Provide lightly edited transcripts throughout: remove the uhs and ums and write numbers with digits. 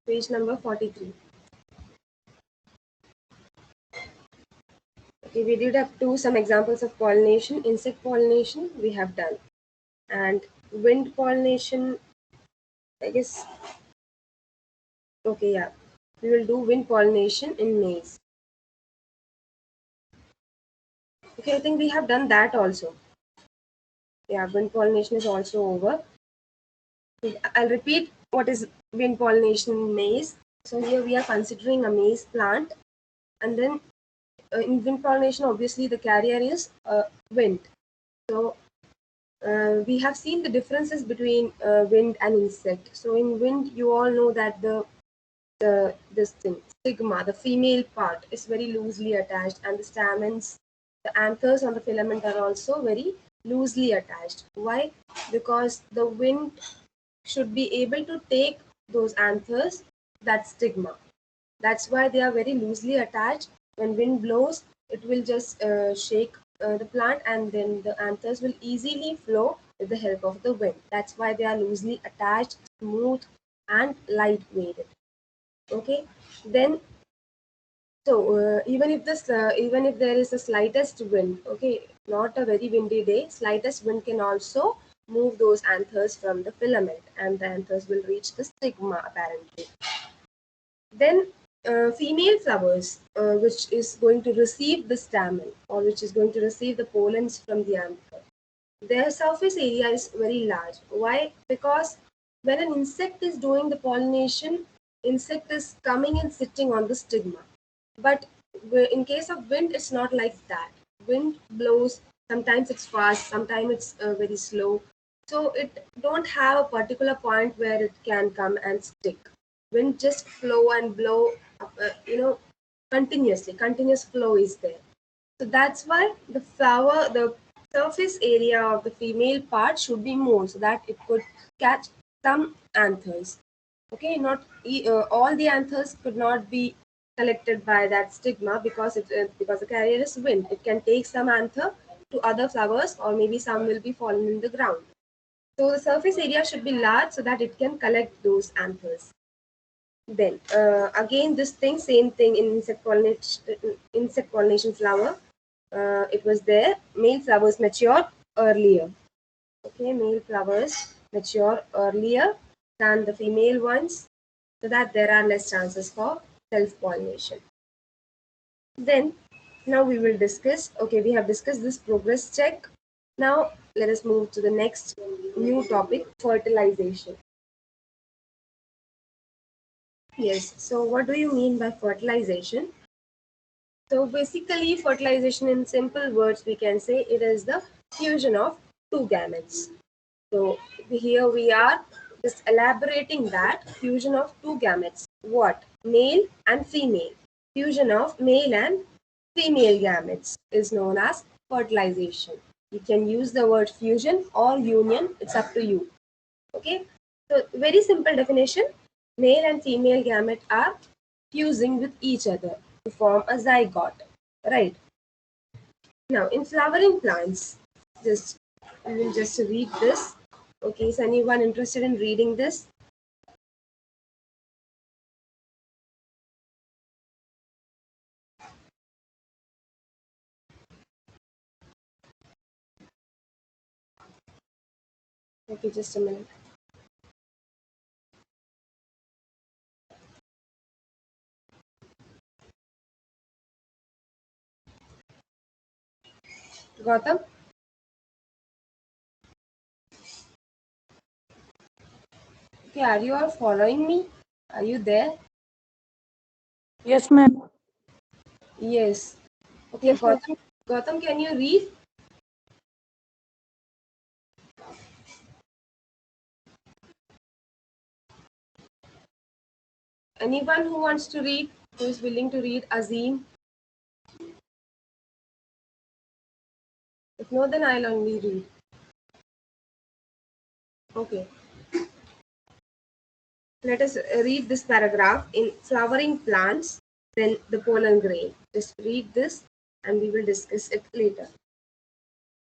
Page number 43. Okay, we did up to some examples of pollination. Insect pollination we have done, and wind pollination, I guess. Okay, yeah, we will do wind pollination in maize. Okay, I think we have done that also. Yeah, wind pollination is also over. I'll repeat what is wind pollination in maize. So here we are considering a maize plant, and then in wind pollination, obviously the carrier is wind. So we have seen the differences between wind and insect. So in wind, you all know that this thing stigma, the female part, is very loosely attached, and the stamens, the anthers on the filament are also very loosely attached. Why? Because the wind should be able to take those anthers, that stigma. That's why they are very loosely attached. When wind blows, it will just shake the plant, and then the anthers will easily flow with the help of the wind. That's why they are loosely attached, smooth, and lightweighted. Okay, then even if there is the slightest wind, okay, not a very windy day, slightest wind can also move those anthers from the filament, and the anthers will reach the stigma apparently. Then female flowers, which is going to receive the stamen, or which is going to receive the pollens from the anther, their surface area is very large. Why? Because when an insect is doing the pollination, insect is coming and sitting on the stigma. But in case of wind, it's not like that. Wind blows, sometimes it's fast, sometimes it's very slow. So it don't have a particular point where it can come and stick. Wind just flow and blow, continuously. Continuous flow is there. So that's why the surface area of the female part should be more, so that it could catch some anthers. Okay, not all the anthers could not be collected by that stigma, because the carrier is wind. It can take some anther to other flowers, or maybe some will be fallen in the ground. So the surface area should be large so that it can collect those anthers. Then again, this thing, same thing in insect pollination flower. It was there. Male flowers mature earlier. Okay, male flowers mature earlier than the female ones, so that there are less chances for self-pollination. Then now we will discuss. Okay, we have discussed this progress check. Now let us move to the next new topic, fertilization. Yes, so what do you mean by fertilization? So basically, fertilization in simple words, we can say it is the fusion of two gametes. So here we are just elaborating that fusion of two gametes. What? Male and female. Fusion of male and female gametes is known as fertilization. You can use the word fusion or union, it's up to you. Okay, so very simple definition, male and female gamete are fusing with each other to form a zygote, right? Now in flowering plants, just I will just read this. Okay, is anyone interested in reading this? Okay, just a minute. Gautam? Okay, are you all following me? Are you there? Yes, ma'am. Yes. Okay, Yes, ma'am. Gautam, can you read? Anyone who wants to read, who is willing to read? Azim? If no, then I'll only read. Okay. Let us read this paragraph in flowering plants, then the pollen grain. Just read this and we will discuss it later.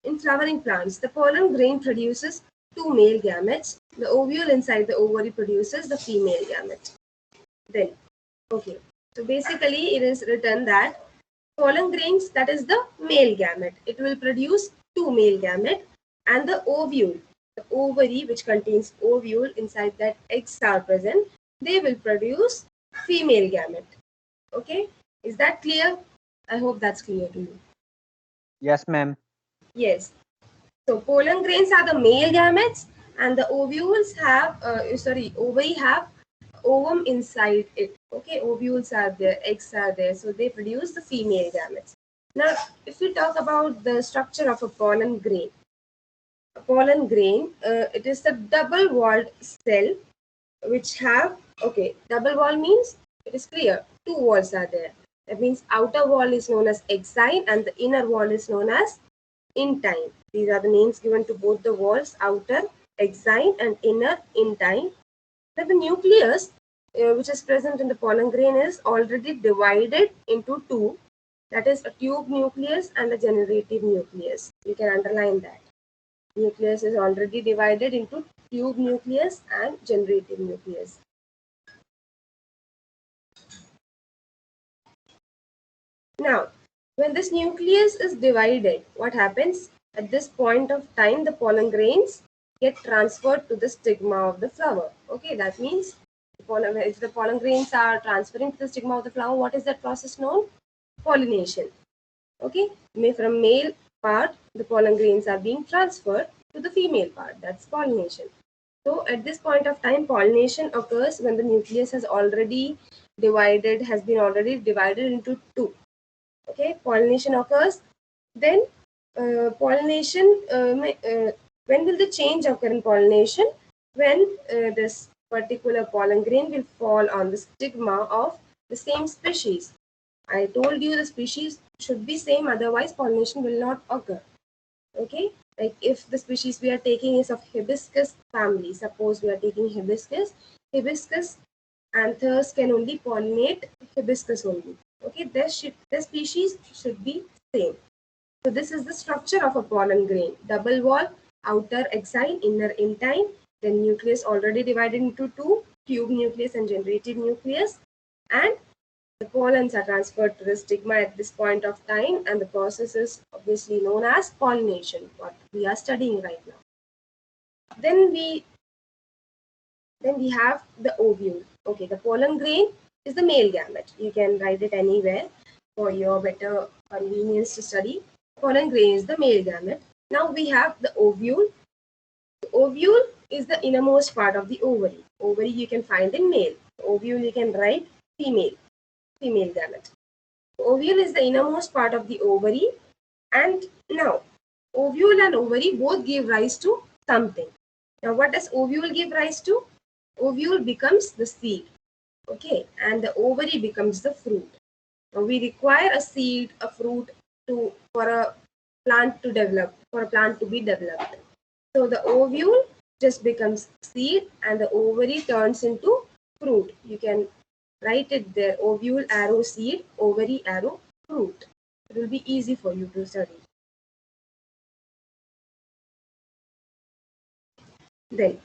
In flowering plants, the pollen grain produces two male gametes. The ovule inside the ovary produces the female gamete. Then, okay. So basically, it is written that pollen grains, that is the male gamete. It will produce two male gamete, and the ovule, the ovary which contains ovule, inside that eggs are present, they will produce female gamete. Okay, is that clear? I hope that's clear to you. Yes, ma'am. Yes. So pollen grains are the male gametes, and the ovules have, ovary have ovum inside it. Okay, ovules are there, eggs are there, so they produce the female gametes. Now, if we talk about the structure of a pollen grain, it is a double-walled cell which have, okay, double wall means it is clear, two walls are there. That means outer wall is known as exine and the inner wall is known as intine. These are the names given to both the walls, outer, exine and inner, intine. Now the nucleus which is present in the pollen grain is already divided into two, that is a tube nucleus and a generative nucleus. You can underline that. Nucleus is already divided into tube nucleus and generative nucleus. Now, when this nucleus is divided, what happens? At this point of time, the pollen grains get transferred to the stigma of the flower. Okay, that means if the pollen grains are transferring to the stigma of the flower, what is that process known? Pollination. Okay, from male part, the pollen grains are being transferred to the female part. That's pollination. So at this point of time, pollination occurs when the nucleus has been already divided into two. Okay, pollination occurs. Then pollination, when will the change occur in pollination? When this particular pollen grain will fall on the stigma of the same species. I told you the species should be same, otherwise pollination will not occur. Okay, like if the species we are taking is of hibiscus family, suppose we are taking hibiscus anthers can only pollinate hibiscus only. Okay, their species should be same. So this is the structure of a pollen grain: double wall, outer exine, inner intine, then nucleus already divided into two, tube nucleus and generative nucleus, and the pollens are transferred to the stigma at this point of time, and the process is obviously known as pollination, what we are studying right now. Then we have the ovule. Okay, the pollen grain is the male gamete. You can write it anywhere for your better convenience to study. Pollen grain is the male gamete. Now we have the ovule. The ovule is the innermost part of the ovary. Ovary you can find in male. Ovule you can write female gamete. Ovule is the innermost part of the ovary, and now ovule and ovary both give rise to something. Now what does ovule give rise to? Ovule becomes the seed, okay, and the ovary becomes the fruit. Now we require a seed, a fruit for a plant to develop, for a plant to be developed. So the ovule just becomes seed and the ovary turns into fruit. You can write it there: ovule arrow seed, ovary arrow fruit. It will be easy for you to study. Then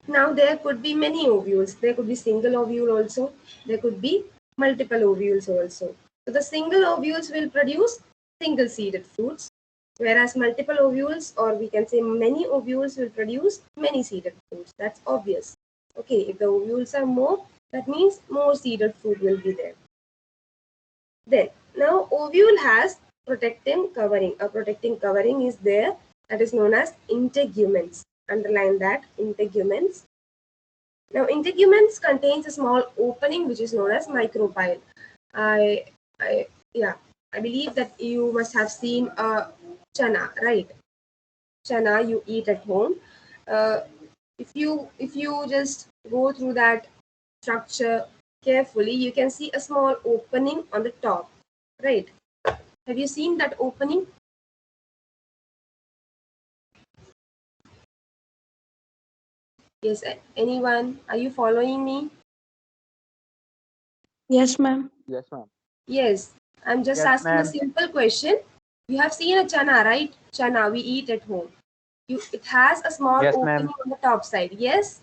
now there could be many ovules. There could be single ovule also. There could be multiple ovules also. So the single ovules will produce single seeded fruits, whereas multiple ovules, or we can say many ovules, will produce many seeded fruits. That's obvious. Okay, if the ovules are more, that means more seeded fruit will be there. Then now ovule has protecting covering. A protecting covering is there, that is known as integuments. Underline that, integuments. Now, integuments contains a small opening which is known as micropyle. I, I, yeah, I believe that you must have seen a chana, right? Chana you eat at home. Uh, if you just go through that structure carefully, you can see a small opening on the top, right? Have you seen that opening? Yes. Anyone? Are you following me? Yes, ma'am. Yes, ma'am. Yes. I'm just Yes, asking a ma'am. simple question. You have seen a chana, right? Chana we eat at home. It has a small Yes, ma'am. opening on the top side. Yes?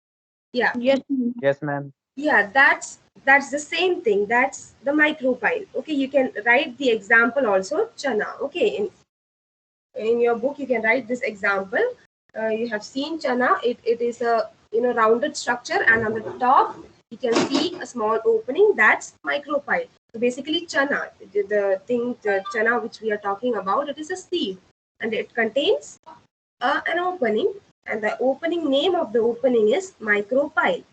Yeah. Yes, ma'am. Yes, ma'am. Yeah, that's the same thing. That's the micropyle. Okay, you can write the example also, chana. Okay, in your book you can write this example. You have seen chana. It is a rounded structure, and on the top you can see a small opening. That's micropyle. So basically, chana, the chana which we are talking about, it is a seed, and it contains an opening, and the opening name of the opening is micropyle.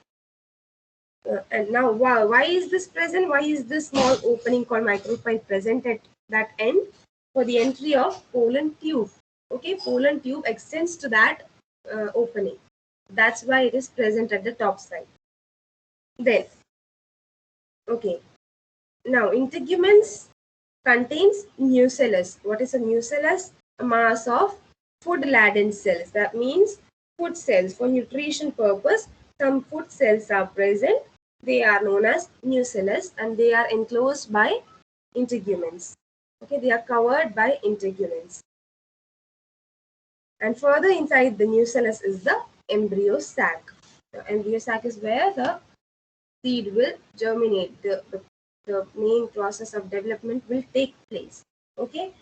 And now, why is this present? Why is this small opening called micropyle present at that end? For the entry of pollen tube. Okay, pollen tube extends to that opening. That's why it is present at the top side. Then, okay, now integuments contains nucellus. What is a nucellus? A mass of food-laden cells. That means food cells. For nutrition purpose, some food cells are present. They are known as nucellus, and they are enclosed by integuments. Okay, they are covered by integuments. And further inside the nucellus is the embryo sac. The embryo sac is where the seed will germinate. The main process of development will take place. Okay,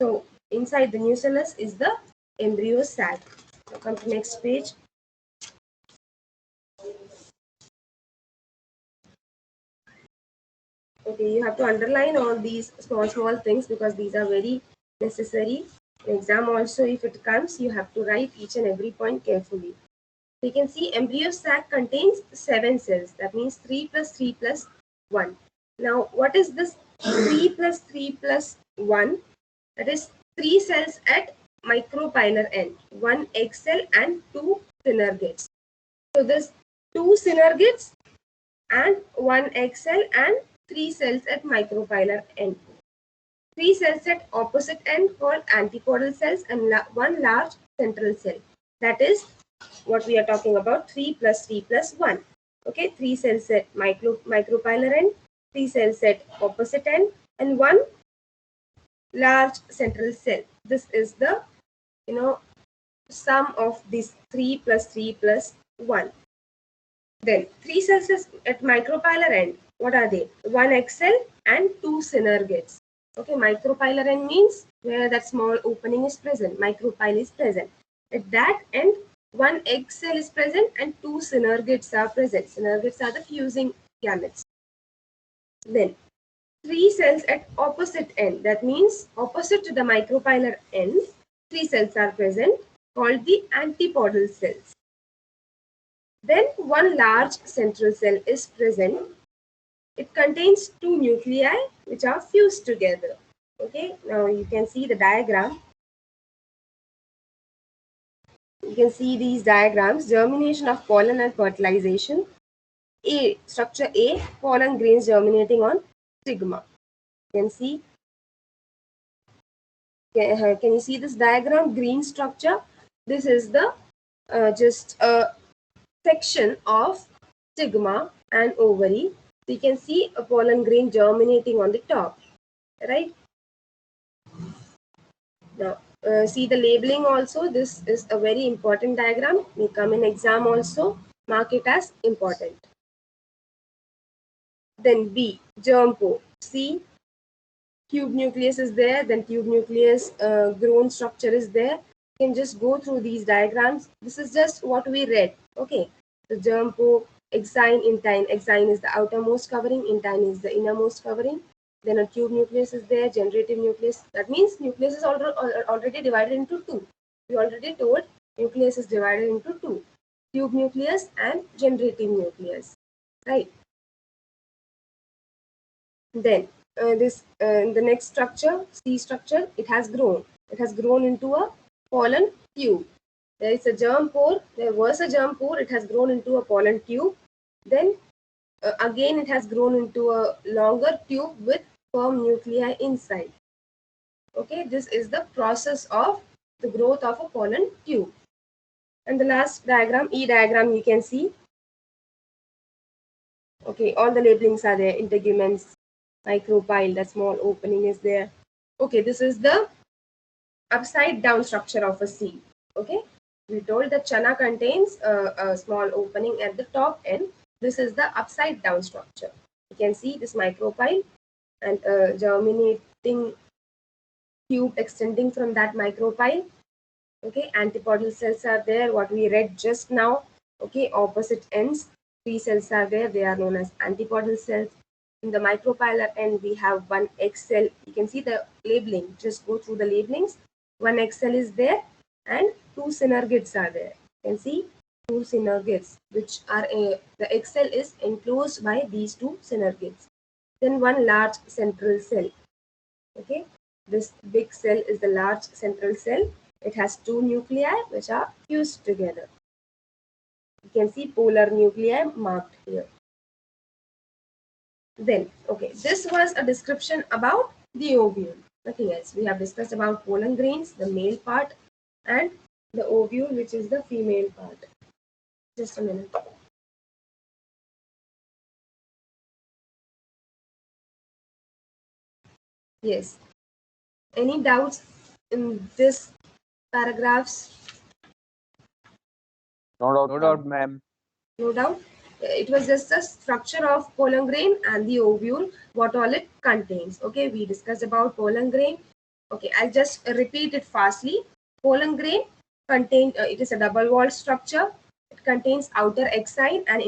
so inside the nucellus is the embryo sac. Now come to next page. Okay, you have to underline all these small things because these are very necessary. In exam also, if it comes, you have to write each and every point carefully. So you can see embryo sac contains 7 cells. That means 3 plus 3 plus 1. Now, what is this 3 plus 3 plus 1? That is 3 cells at micropylar end, 1 egg cell and 2 synergates. So this 2 synergates and 1 egg cell and 3 cells at micropylar end. 3 cells at opposite end called antipodal cells and 1 large central cell. That is what we are talking about, 3 plus 3 plus 1. Okay, 3 cells at micropylar end, 3 cells at opposite end, and 1 large central cell. This is the sum of these 3 plus 3 plus 1. Then 3 cells at micropylar end. What are they? 1 egg cell and 2 synergates. Okay, micropylar end means where that small opening is present. Micropyle is present. At that end, 1 egg cell is present and 2 synergates are present. Synergates are the fusing gametes. Then 3 cells at opposite end. That means opposite to the micropylar end, 3 cells are present called the antipodal cells. Then 1 large central cell is present. It contains 2 nuclei which are fused together. Okay, now you can see the diagram. You can see these diagrams: germination of pollen and fertilization. Structure A, pollen grains germinating on stigma. You can see. Can you see this diagram? Green structure. This is the just a section of stigma and ovary. So you can see a pollen grain germinating on the top, right? Now, see the labeling also. This is a very important diagram. May come in exam also. Mark it as important. Then B, germ pore. C, tube nucleus is there. Then tube nucleus grown structure is there. You can just go through these diagrams. This is just what we read. Okay, the germ pore, exine, intine. Exine is the outermost covering. Intine is the innermost covering. Then a tube nucleus is there. Generative nucleus. That means nucleus is already divided into 2. We already told nucleus is divided into 2. Tube nucleus and generative nucleus. Right. Then this the next structure, C structure, it has grown. It has grown into a pollen tube. There is a germ pore. There was a germ pore. It has grown into a pollen tube. Then again, it has grown into a longer tube with firm nuclei inside. Okay, this is the process of the growth of a pollen tube. And the last diagram, E diagram, you can see. Okay, all the labelings are there. Integuments, micropyle, that small opening is there. Okay, this is the upside down structure of a seed. Okay, we told that chana contains a small opening at the top end. This is the upside down structure. You can see this micropyle and a germinating tube extending from that micropyle. Okay, antipodal cells are there, what we read just now. Okay, opposite ends, three cells are there, they are known as antipodal cells. In the micropylar end, we have one X cell. You can see the labeling, just go through the labelings. One X cell is there and two synergids are there. You can see two synergids, which are the X cell is enclosed by these two synergids. Then one large central cell. Okay, this big cell is the large central cell. It has two nuclei which are fused together. You can see polar nuclei marked here. Then, okay, this was a description about the ovule. Nothing else. We have discussed about pollen grains, the male part, and the ovule, which is the female part. Just a minute. Yes. Any doubts in this paragraphs? No doubt, ma'am. No doubt. It was just the structure of pollen grain and the ovule, what all it contains. Okay, we discussed about pollen grain. Okay, I'll just repeat it fastly. Pollen grain it is a double walled structure. It contains outer exine and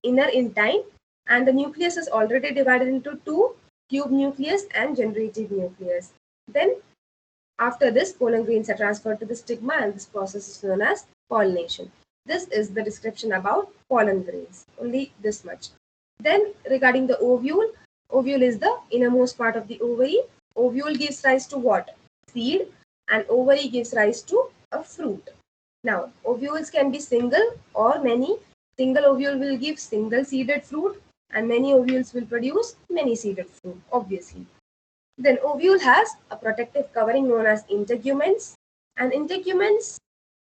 inner intine, and the nucleus is already divided into two, tube nucleus and generative nucleus. Then after this, pollen grains are transferred to the stigma, and this process is known as pollination. This is the description about pollen grains, only this much. Then regarding the ovule, ovule is the innermost part of the ovary. Ovule gives rise to what? Seed, and ovary gives rise to a fruit. Now, ovules can be single or many. Single ovule will give single seeded fruit, and many ovules will produce many seeded fruit, obviously. Then ovule has a protective covering known as integuments, and integuments,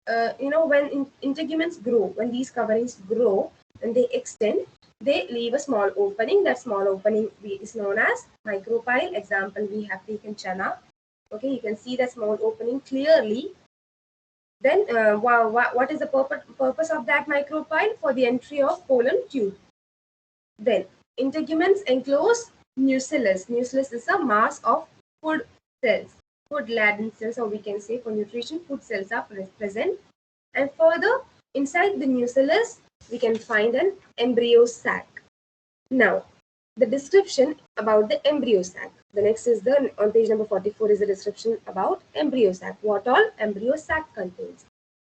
when integuments grow, when these coverings grow and they extend, they leave a small opening. That small opening is known as micropyle. Example, we have taken chana. Okay, you can see the small opening clearly. Then, what is the purpose of that micropyle? For the entry of pollen tube. Then, integuments enclose nucellus. Nucellus is a mass of food cells, food laden cells, or we can say for nutrition, food cells are present. And further, inside the nucellus, we can find an embryo sac. Now, the description about the embryo sac. The next is on page number 44 is the description about embryo sac. What all embryo sac contains.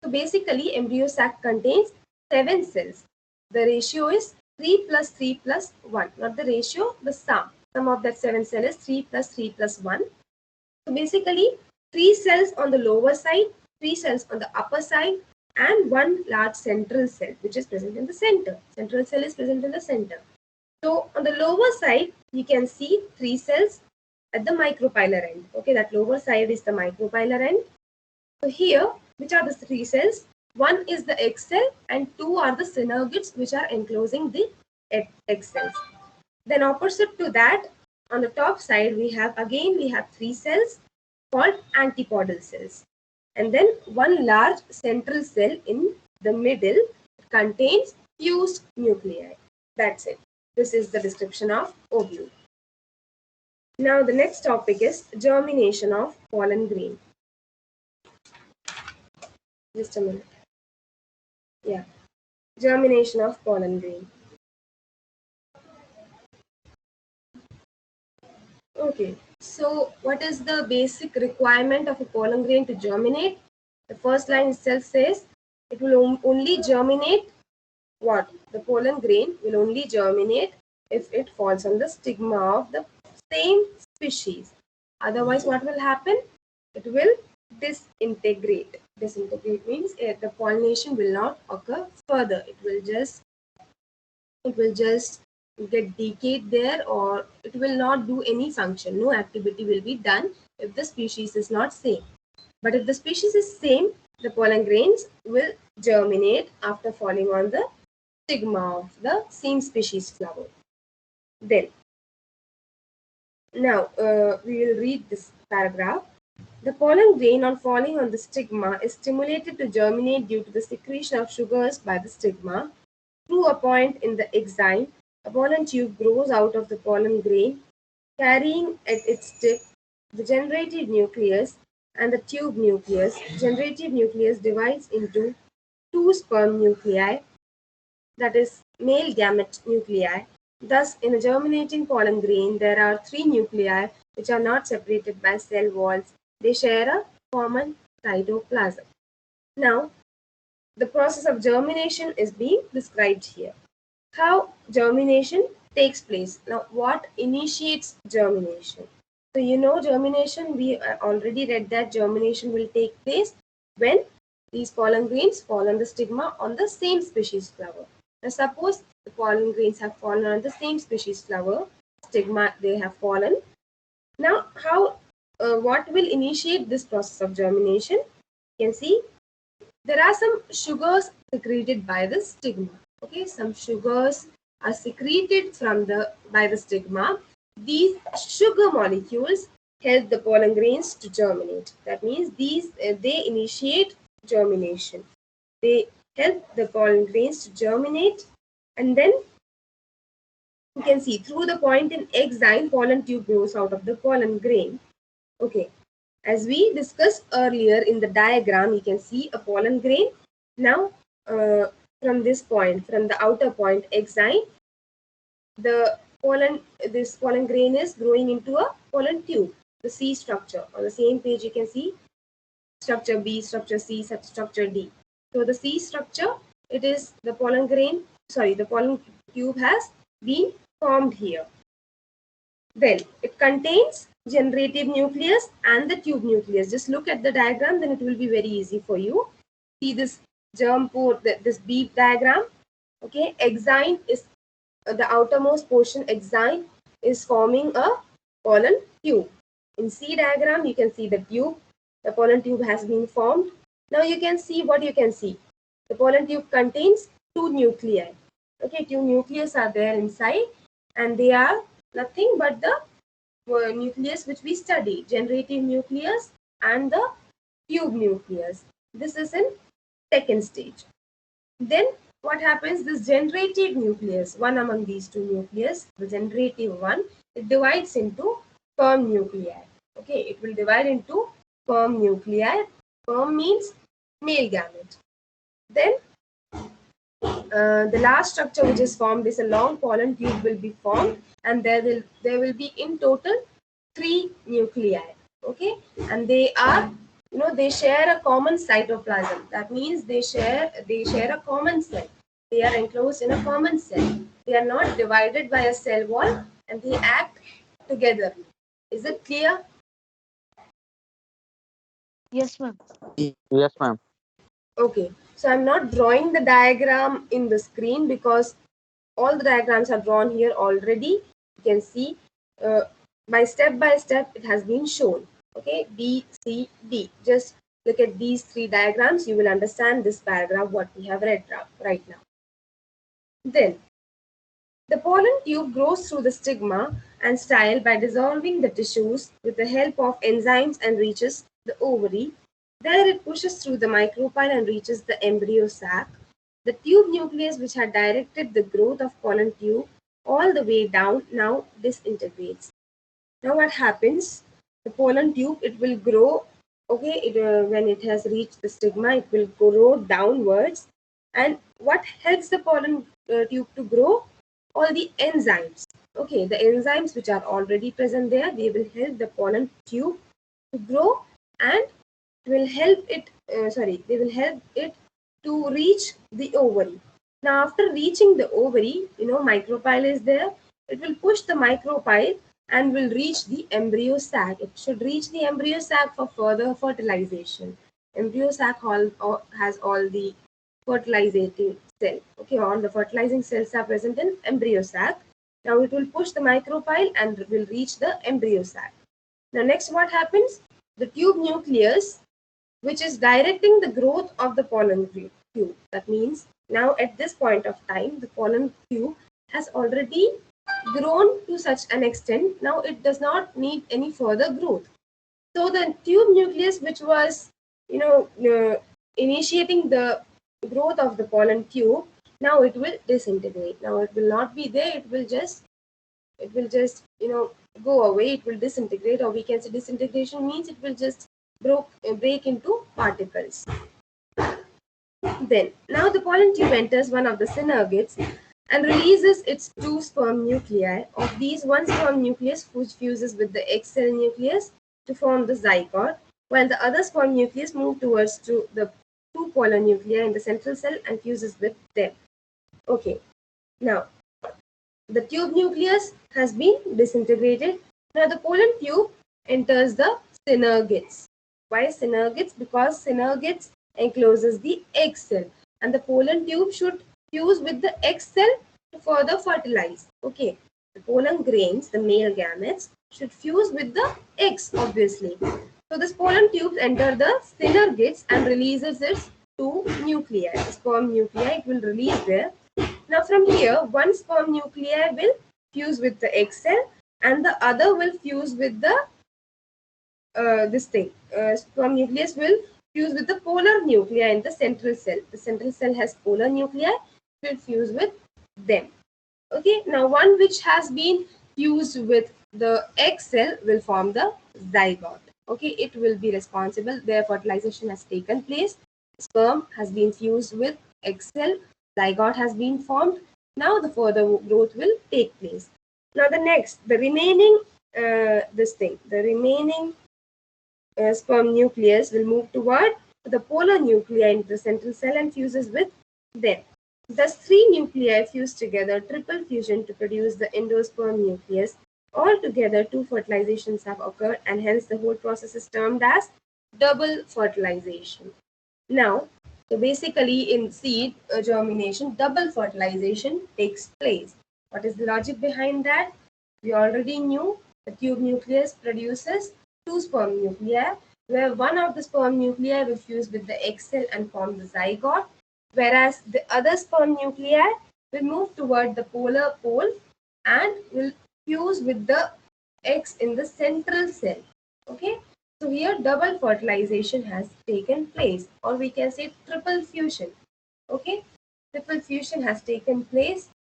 So basically, embryo sac contains 7 cells. The ratio is 3 plus 3 plus 1. Not the ratio, the sum. Sum of that 7 cell is 3 plus 3 plus 1. So basically, 3 cells on the lower side, 3 cells on the upper side, and one large central cell which is present in the center. Central cell is present in the center. So on the lower side, you can see 3 cells at the micropylar end. Okay, that lower side is the micropylar end. So here, which are the 3 cells? One is the egg cell and 2 are the synergids which are enclosing the egg cells. Then opposite to that, on the top side, we have 3 cells called antipodal cells. And then one large central cell in the middle contains fused nuclei. That's it. This is the description of ovule. Now the next topic is germination of pollen grain. Just a minute. Yeah, germination of pollen grain. Okay, so what is the basic requirement of a pollen grain to germinate? The first line itself says it will only germinate what? The pollen grain will only germinate if it falls on the stigma of the same species. Otherwise, what will happen? It will disintegrate. Disintegrate means the pollination will not occur further. It will just get decayed there, or it will not do any function. No activity will be done if the species is not same. But if the species is same, the pollen grains will germinate after falling on the stigma of the same species flower. Then, now we will read this paragraph. The pollen grain on falling on the stigma is stimulated to germinate due to the secretion of sugars by the stigma. Through a point in the exine, a pollen tube grows out of the pollen grain, carrying at its tip the generative nucleus and the tube nucleus. Generative nucleus divides into two sperm nuclei, that is, male gamete nuclei. Thus, in a germinating pollen grain, there are three nuclei which are not separated by cell walls. They share a common cytoplasm. Now, the process of germination is being described here. How germination takes place. Now, what initiates germination? So, you know, germination, we already read that germination will take place when these pollen grains fall on the stigma on the same species flower. Now, suppose the pollen grains have fallen on the same species flower, stigma they have fallen. Now, what will initiate this process of germination? You can see there are some sugars secreted by the stigma. Okay, some sugars are secreted by the stigma. These sugar molecules help the pollen grains to germinate. That means they initiate germination. They help the pollen grains to germinate, and then you can see through the point in exine, pollen tube grows out of the pollen grain. Okay, as we discussed earlier in the diagram, you can see a pollen grain. Now, from this point, from the outer point exine, this pollen grain is growing into a pollen tube, the C structure. On the same page, you can see structure B, structure C, structure D. So the C structure, it is the pollen grain, the pollen tube has been formed here. Then it contains generative nucleus and the tube nucleus. Just look at the diagram, then it will be very easy for you. See this germ pore, this bead diagram. Okay, exine is the outermost portion. Exine is forming a pollen tube. In C diagram, you can see the tube. The pollen tube has been formed. Now you can see what you can see. The pollen tube contains two nuclei. Okay, two nucleus are there inside, and they are nothing but the nucleus which we study, generative nucleus and the tube nucleus. This is in second stage. Then what happens? This generative nucleus, one among these two nucleus, the generative one, it divides into sperm nuclei. Okay, it will divide into sperm nuclei. Sperm means male gamete. Then the last structure which is formed is a long pollen tube will be formed, and there will be in total three nuclei. Okay, and they are, they share a common cytoplasm. That means they share a common cell. They are enclosed in a common cell. They are not divided by a cell wall, and they act together. Is it clear? Yes, ma'am. Yes, ma'am. Okay, so I'm not drawing the diagram in the screen because all the diagrams are drawn here already. You can see uh, by step it has been shown. Okay, B, C, D. Just look at these three diagrams. You will understand this paragraph what we have read right now. Then the pollen tube grows through the stigma and style by dissolving the tissues with the help of enzymes and reaches the ovary. There it pushes through the micropyle and reaches the embryo sac. The tube nucleus, which had directed the growth of pollen tube all the way down, now disintegrates. Now what happens? The pollen tube, it will grow. Okay, when it has reached the stigma, it will grow downwards. And what helps the pollen tube to grow? All the enzymes. Okay, the enzymes which are already present there, they will help the pollen tube to grow, and will help it. They will help it to reach the ovary. Now, after reaching the ovary, micropyle is there. It will push the micropyle and will reach the embryo sac. It should reach the embryo sac for further fertilization. Embryo sac has all the fertilizing cell. Okay, all the fertilizing cells are present in embryo sac. Now it will push the micropyle and will reach the embryo sac. Now next what happens? The tube nucleus, which is directing the growth of the pollen tube. That means now at this point of time, the pollen tube has already grown to such an extent. Now it does not need any further growth. So the tube nucleus, which was, initiating the growth of the pollen tube, Now it will disintegrate. Now it will not be there. It will just go away. It will disintegrate, or we can say disintegration means it will just break into particles. Then, now the pollen tube enters one of the synergids and releases its two sperm nuclei. Of these, one sperm nucleus fuses with the egg cell nucleus to form the zygote, while the other sperm nucleus moves towards to the two polar nuclei in the central cell and fuses with them. Okay, now the tube nucleus has been disintegrated. Now the pollen tube enters the synergids. Why synergids? Because synergids encloses the egg cell, and the pollen tube should fuse with the egg cell to further fertilize. Okay, the pollen grains, the male gametes, should fuse with the eggs, obviously. So the pollen tubes enter the synergids and releases its two nuclei. The sperm nuclei it will release there. Now from here, one sperm nuclei will fuse with the egg cell and the other will fuse with the this thing. Sperm nucleus will fuse with the polar nuclei in the central cell. The central cell has polar nuclei, will fuse with them. Okay, now one which has been fused with the egg cell will form the zygote. Okay, it will be responsible. Their fertilization has taken place. Sperm has been fused with egg cell. Zygote has been formed. Now the further growth will take place. Now the next, the remaining the remaining sperm nucleus will move toward the polar nuclei in the central cell and fuses with them. Thus, three nuclei fuse together, triple fusion to produce the endosperm nucleus. Altogether, two fertilizations have occurred, and hence the whole process is termed as double fertilization. Now, so basically in seed germination, double fertilization takes place. What is the logic behind that? We already knew the tube nucleus produces two sperm nuclei, where one of the sperm nuclei will fuse with the egg cell and form the zygote, whereas the other sperm nuclei will move toward the polar pole and will fuse with the eggs in the central cell. Okay, so here double fertilization has taken place, or we can say triple fusion. Okay, triple fusion has taken place,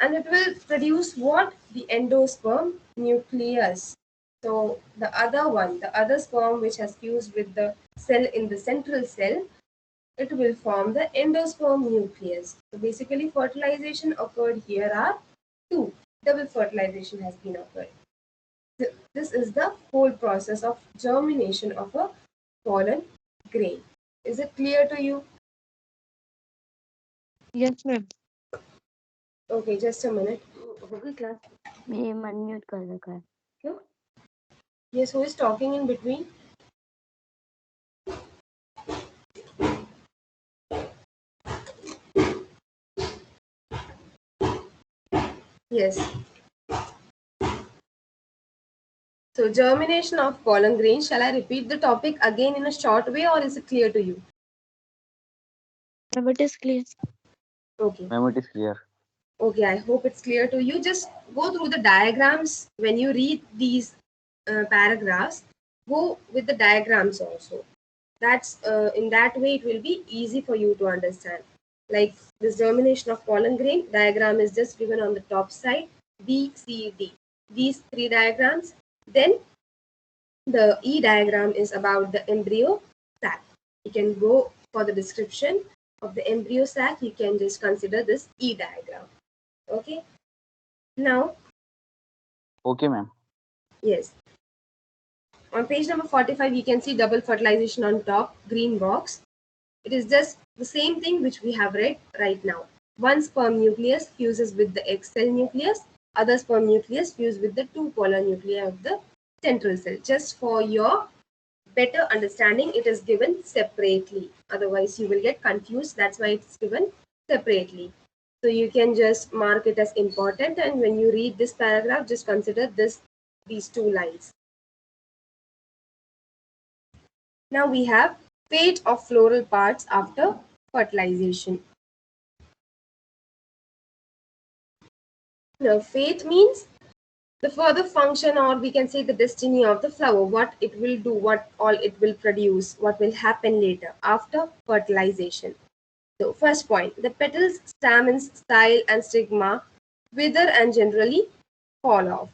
and it will produce what? The endosperm nucleus. So the other one, the other sperm which has fused with the cell in the central cell, it will form the endosperm nucleus. So basically fertilization occurred here are two. Double fertilization has been occurred. This is the whole process of germination of a pollen grain. Is it clear to you? Yes, ma'am. Okay, just a minute. होगी class? ये unmute कर रखा है क्यों? Yes, who is talking in between? Yes. So germination of pollen grain. Shall I repeat the topic again in a short way, or is it clear to you? Ma'am, it is clear. Okay. Ma'am, it is clear. Okay, I hope it's clear to you. Just go through the diagrams when you read these paragraphs. Go with the diagrams also. That's in that way it will be easy for you to understand. Like this germination of pollen grain diagram is just given on the top side. B, C, D. These three diagrams. Then the E diagram is about the embryo sac. You can go for the description of the embryo sac. You can just consider this E diagram. Okay. Now, Okay, ma'am. yes. On page number 45, you can see double fertilization on top, green box. It is just the same thing which we have read right now. One sperm nucleus fuses with the egg cell nucleus, other sperm nucleus fuses with the two polar nuclei of the central cell. Just for your better understanding, it is given separately. Otherwise, you will get confused. That's why it's given separately. So you can just mark it as important, and when you read this paragraph, just consider these two lines. Now we have fate of floral parts after fertilization. Now fate means the further function, or we can say the destiny of the flower, what it will do, what all it will produce, what will happen later after fertilization. So first point, the petals, stamens, style and stigma wither and generally fall off.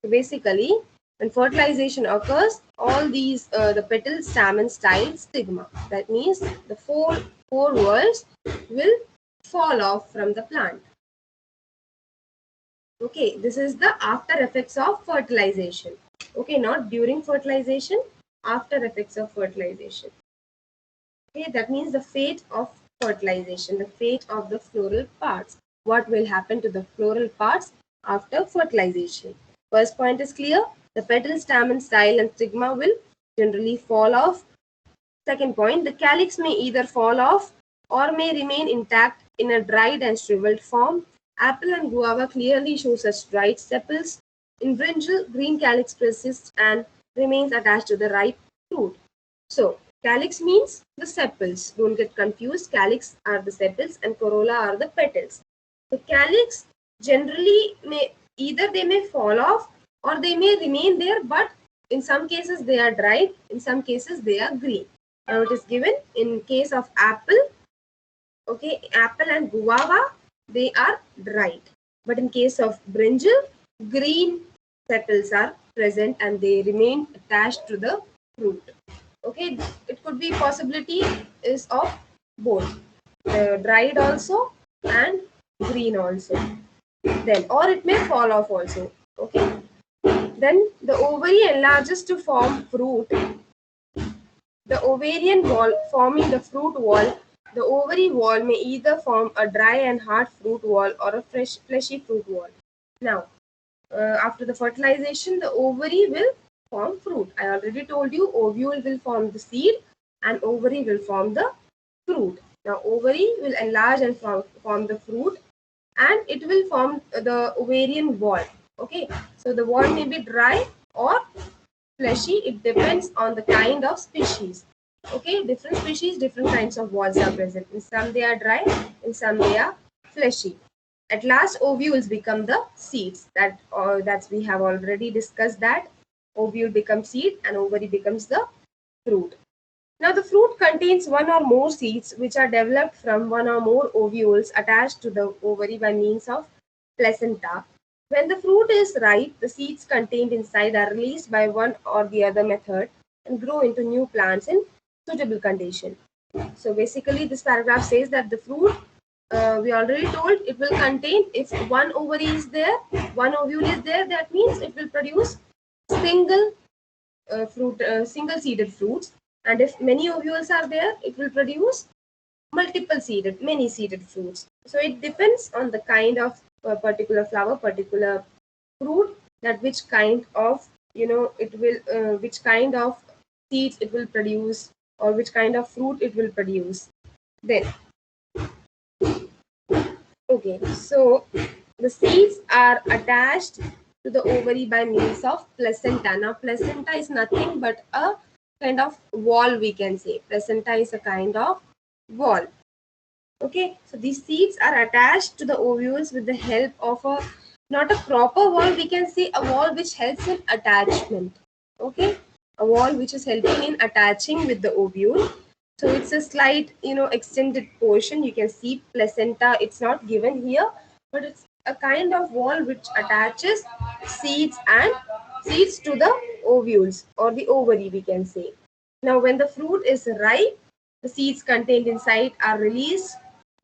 So basically, when fertilization occurs, all these the petal, stamen, style, stigma. That means the four whorls will fall off from the plant. Okay, this is the after effects of fertilization. Okay, not during fertilization, after effects of fertilization. Okay, that means the fate of fertilization, the fate of the floral parts. What will happen to the floral parts after fertilization? First point is clear. The petal, stamen, style and stigma will generally fall off. Second point, the calyx may either fall off or may remain intact in a dried and shriveled form. Apple and guava clearly show such dried sepals. In brinjal, green calyx persists and remains attached to the ripe fruit. So, calyx means the sepals. Don't get confused. Calyx are the sepals and corolla are the petals. The calyx generally may either they may fall off or they may remain there, but in some cases they are dried, in some cases they are green. Now it is given in case of apple, okay, apple and guava, they are dried. But in case of brinjal, green sepals are present and they remain attached to the fruit. Okay, it could be possibility is of both, dried also and green also. Then, or it may fall off also. Okay, then the ovary enlarges to form fruit. The ovarian wall forming the fruit wall, the ovary wall may either form a dry and hard fruit wall or a fleshy fruit wall. Now, after the fertilization, the ovary will form fruit. I already told you ovule will form the seed and ovary will form the fruit. Now, ovary will enlarge and form the fruit and it will form the ovarian wall. Okay, so the wall may be dry or fleshy. It depends on the kind of species. Okay, different species, different kinds of walls are present. In some they are dry, in some they are fleshy. At last, ovules become the seeds. That's we have already discussed that ovule becomes seed and ovary becomes the fruit. Now, the fruit contains one or more seeds which are developed from one or more ovules attached to the ovary by means of placenta. When the fruit is ripe, the seeds contained inside are released by one or the other method and grow into new plants in suitable condition. So basically, this paragraph says that the fruit, we already told it will contain, if one ovary is there, one ovule is there, that means it will produce single single seeded fruits. And if many ovules are there, it will produce multiple seeded, many seeded fruits. So it depends on the kind of particular flower, particular fruit, that which kind of, it will, which kind of seeds it will produce or which kind of fruit it will produce. Then, okay, so the seeds are attached to the ovary by means of placenta. Now, placenta is nothing but a kind of wall, we can say. Placenta is a kind of wall. Okay, so these seeds are attached to the ovules with the help of a, not a proper wall, we can say a wall which helps in attachment. Okay, a wall which is helping in attaching with the ovule. So it's a slight, extended portion. You can see placenta. It's not given here, but it's a kind of wall which attaches seeds and seeds to the ovules or the ovary, we can say. Now, when the fruit is ripe, the seeds contained inside are released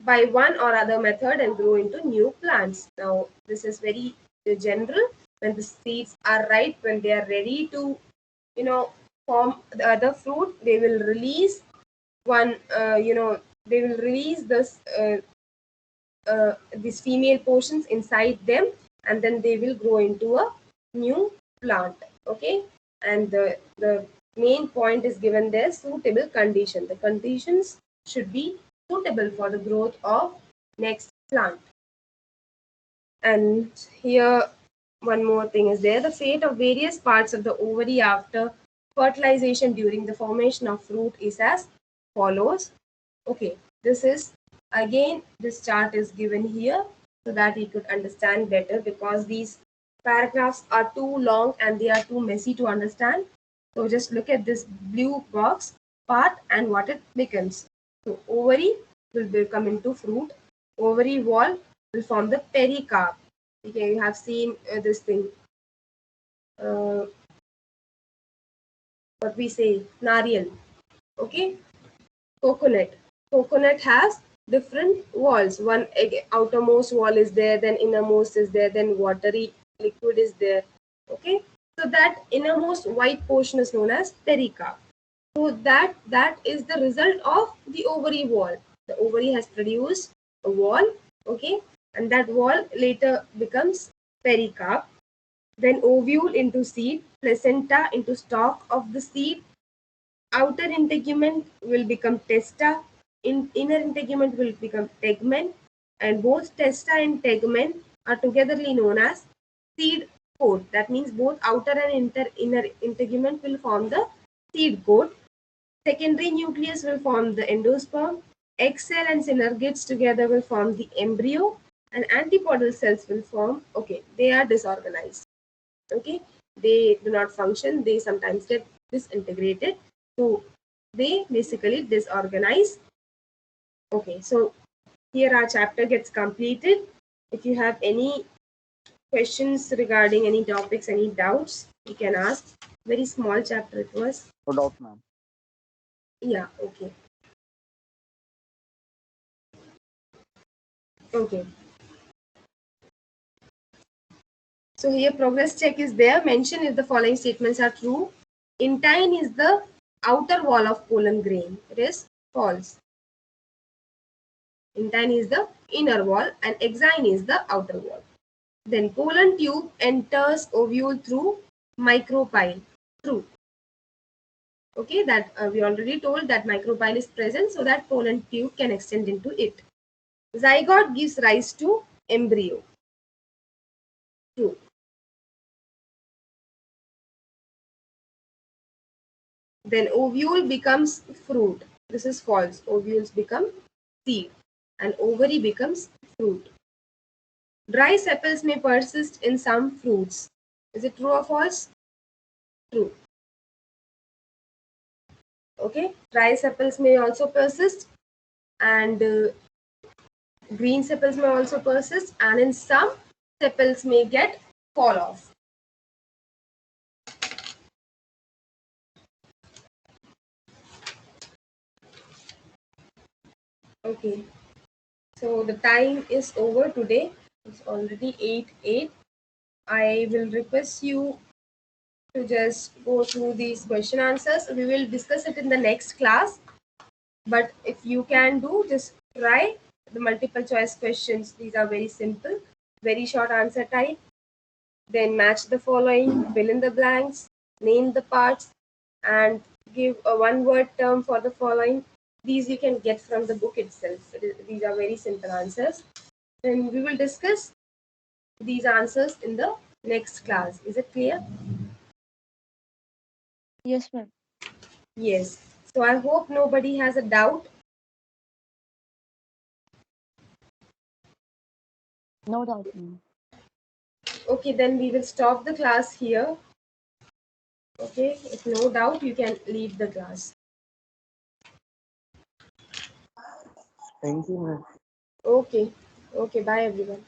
by one or other method and grow into new plants. Now, this is very general. When the seeds are ripe, when they are ready to, form the other fruit, they will release one, they will release this, these female portions inside them, and then they will grow into a new plant. Okay, and the main point is given there, suitable condition. The conditions should be suitable for the growth of next plant. And here one more thing is there, the fate of various parts of the ovary after fertilization during the formation of fruit is as follows. Okay, this is again, this chart is given here so that you could understand better, because these paragraphs are too long and they are too messy to understand. So just look at this blue box part and what it becomes. So ovary will become into fruit. Ovary wall will form the pericarp. Okay, you have seen this thing. What we say, nariyal. Okay, coconut. Coconut has different walls. One outermost wall is there, then innermost is there, then watery liquid is there. Okay, so that innermost white portion is known as pericarp. So that is the result of the ovary wall. The ovary has produced a wall, okay, and that wall later becomes pericarp. Then ovule into seed, placenta into stalk of the seed, outer integument will become testa, inner integument will become tegument, and both testa and tegument are togetherly known as seed coat. That means both outer and inner integument will form the seed coat. Secondary nucleus will form the endosperm. Egg cell and synergids together will form the embryo, and antipodal cells will form. Okay, they are disorganized. Okay, they do not function. They sometimes get disintegrated. So they basically disorganize. Okay, so here our chapter gets completed. If you have any questions regarding any topics, any doubts, you can ask. Very small chapter it was. No doubt, ma'am. Yeah, okay. Okay. So here progress check is there. Mention if the following statements are true. Intine is the outer wall of pollen grain. It is false. Intine is the inner wall and exine is the outer wall. Then pollen tube enters ovule through micropyle. True. Okay, that we already told that micropyle is present, so that pollen tube can extend into it. Zygote gives rise to embryo. True. Then ovule becomes fruit. This is false. Ovules become seed and ovary becomes fruit. Dry sepals may persist in some fruits. Is it true or false? True. Okay. Dry sepals may also persist, and green sepals may also persist, and in some sepals may get fall off. Okay. So the time is over today. It's already 8:08. I will request you to just go through these question answers. We will discuss it in the next class. But if you can do, just try the multiple choice questions. These are very simple, very short answer type. Then match the following, fill in the blanks, name the parts, and give a one word term for the following. These you can get from the book itself. These are very simple answers. Then we will discuss these answers in the next class. Is it clear? Yes, ma'am. Yes. So I hope nobody has a doubt. No doubt, ma'am. Okay, then we will stop the class here. Okay, if no doubt, you can leave the class. Thank you, ma'am. Okay, okay, bye everyone.